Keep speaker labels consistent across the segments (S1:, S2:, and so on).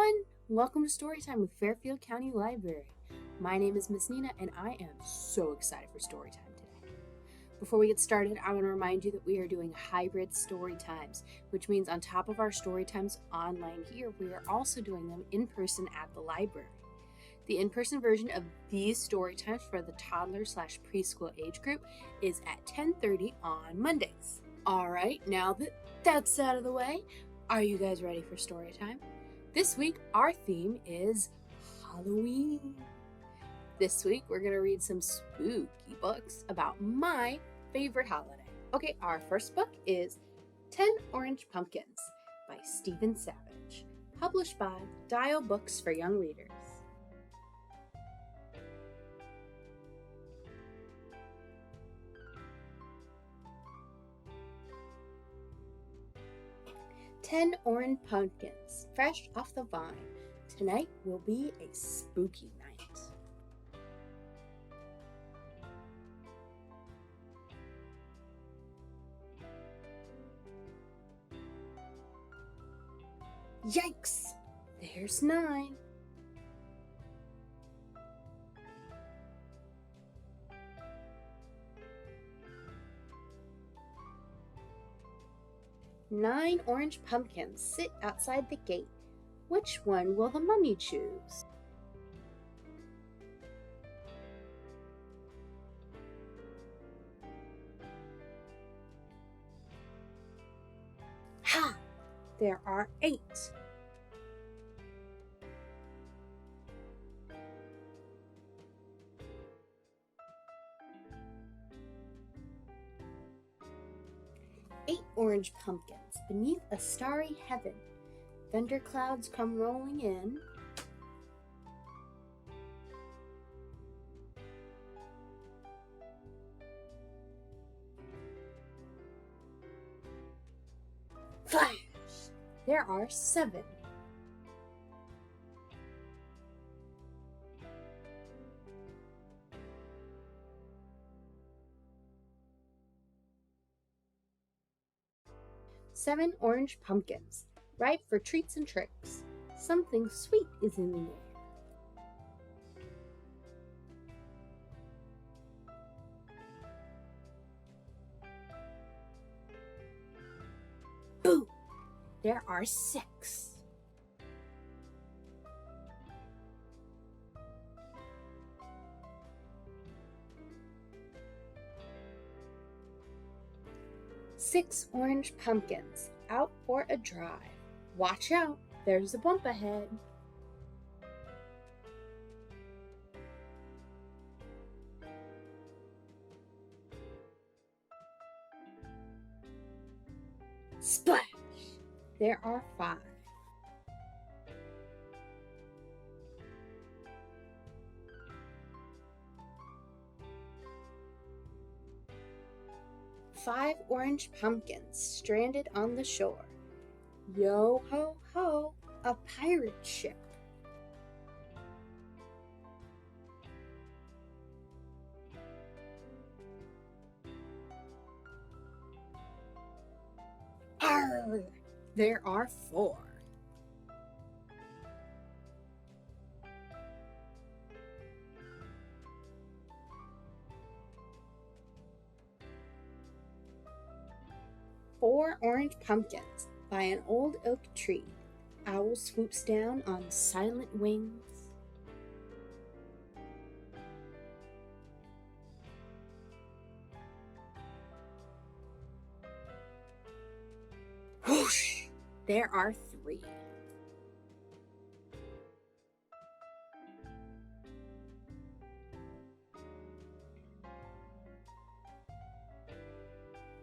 S1: everyone! Welcome to Storytime with Fairfield County Library. My name is Miss Nina and I am so excited for Storytime today. Before we get started, I want to remind you that we are doing hybrid Storytimes, which means on top of our Storytimes online here, we are also doing them in person at the library. The in-person version of these Storytimes for the toddler/preschool age group is at 10:30 on Mondays. Alright, now that that's out of the way, are you guys ready for Storytime? This week, our theme is Halloween. This week, we're going to read some spooky books about my favorite holiday. Okay, our first book is 10 Orange Pumpkins by Stephen Savage, published by Dial Books for Young Readers. "10 Orange Pumpkins, fresh off the vine. Tonight will be a spooky night." Yikes! There's 9. "9 orange pumpkins sit outside the gate. Which one will the mummy choose?" Ha! There are 8. "8 orange pumpkins beneath a starry heaven. Thunderclouds come rolling in. Flash! There are 7. "7 orange pumpkins, ripe for treats and tricks. Something sweet is in the air." Boo! There are 6. "6 orange pumpkins, out for a drive. Watch out, there's a bump ahead." Splash! There are 5. "5 orange pumpkins stranded on the shore. Yo ho ho, a pirate ship." Arr! There are 4. "4 orange pumpkins by an old oak tree. Owl swoops down on silent wings. Whoosh! There are 3.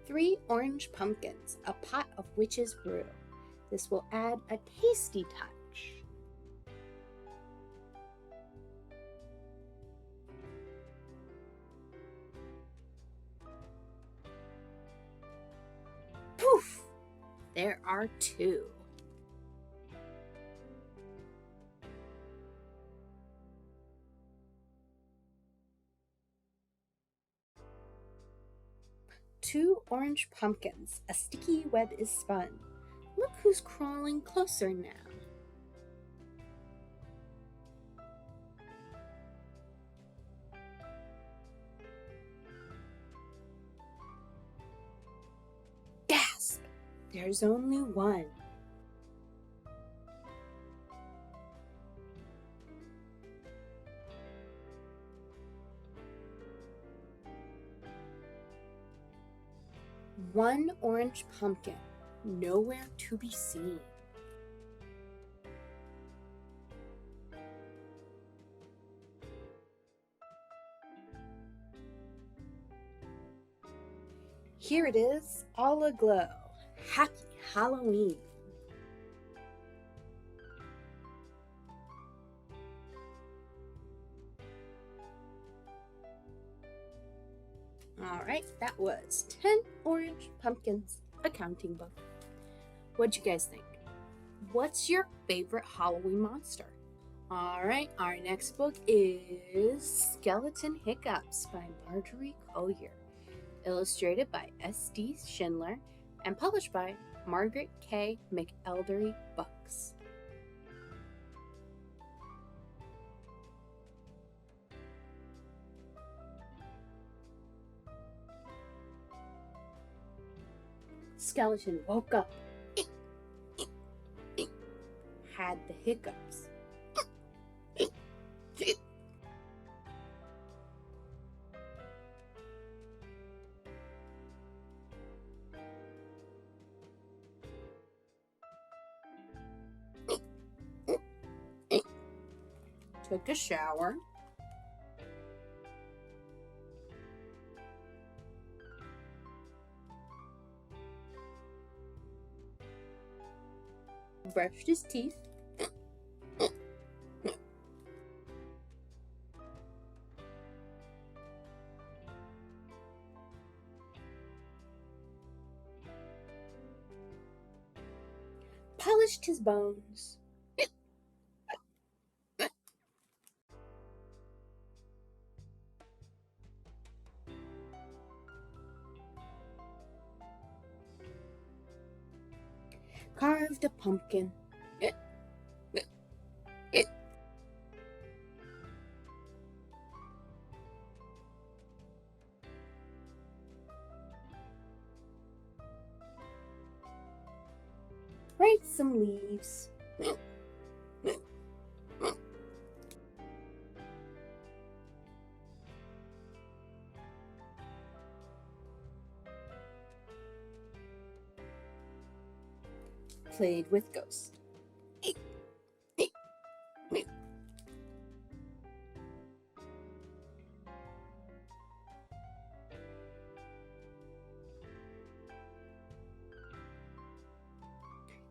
S1: "3 orange pumpkins, a pot of witch's brew. This will add a tasty touch." Poof! There are 2. "2 orange pumpkins, a sticky web is spun. Look who's crawling closer now." There's only one. One orange pumpkin, nowhere to be seen. Here it is, all aglow. Happy Halloween! Alright, that was 10 Orange Pumpkins, a counting book. What'd you guys think? What's your favorite Halloween monster? Alright, our next book is Skeleton Hiccups by Margery Cuyler, illustrated by S.D. Schindler, and published by Margaret K. McElderry Books. Skeleton woke up, had the hiccups. Took a shower. Brushed his teeth. Polished his bones. Carved a pumpkin. Raked some leaves. Played with ghosts.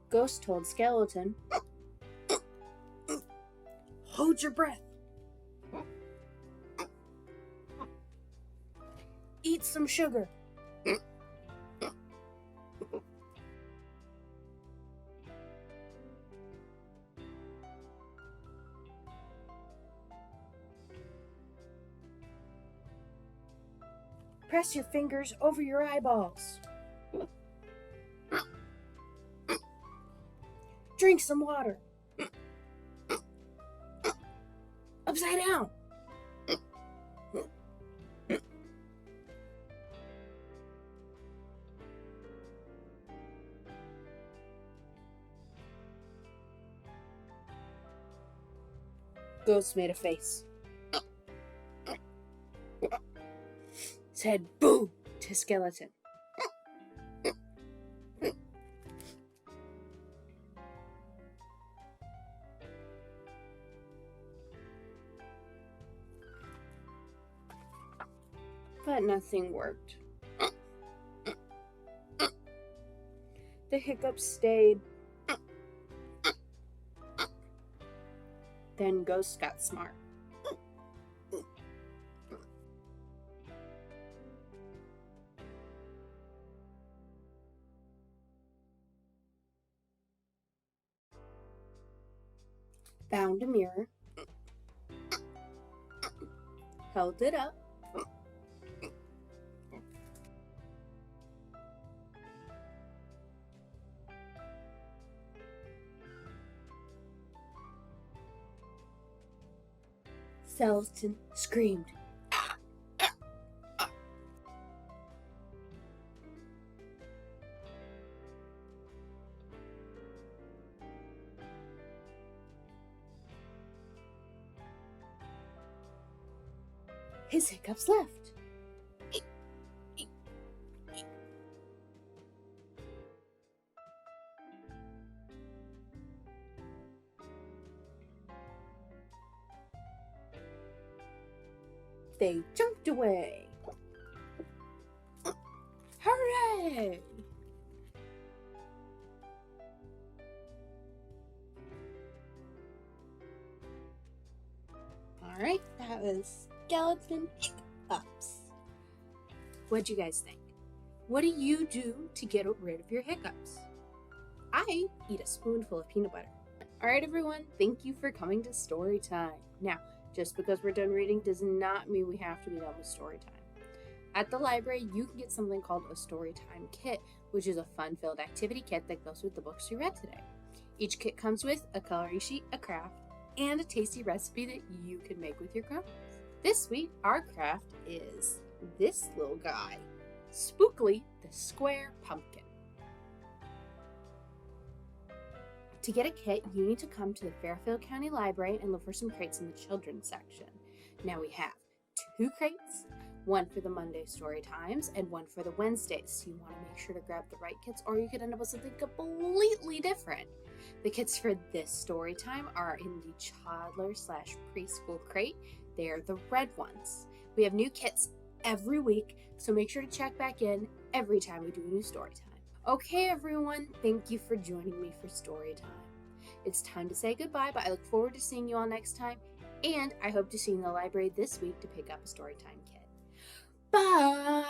S1: Ghost told Skeleton, "Hold your breath. Eat some sugar." Press your fingers over your eyeballs. Drink some water. Upside down. Ghost made a face. Said boo to Skeleton. But nothing worked. The hiccups stayed. Then Ghost got smart. Found a mirror. Held it up. Skeleton screamed. his hiccups left. They jumped away. Hooray! Alright, that was Skeleton Hiccups. What'd you guys think? What do you do to get rid of your hiccups? I eat a spoonful of peanut butter. Alright everyone, thank you for coming to story time. Now, just because we're done reading does not mean we have to be done with story time. At the library, you can get something called a Storytime kit, which is a fun-filled activity kit that goes with the books you read today. Each kit comes with a coloring sheet, a craft, and a tasty recipe that you can make with your crafts. This week, our craft is this little guy, Spookily the Square Pumpkin. To get a kit, you need to come to the Fairfield County Library and look for some crates in the children's section. Now we have 2 crates, one for the Monday story times and one for the Wednesdays. So you want to make sure to grab the right kits or you could end up with something completely different. The kits for this story time are in the Toddler / Preschool crate. They are the red ones. We have new kits every week, so make sure to check back in every time we do a new story time. Okay, everyone, thank you for joining me for story time. It's time to say goodbye, but I look forward to seeing you all next time, and I hope to see you in the library this week to pick up a story time kit. Bye!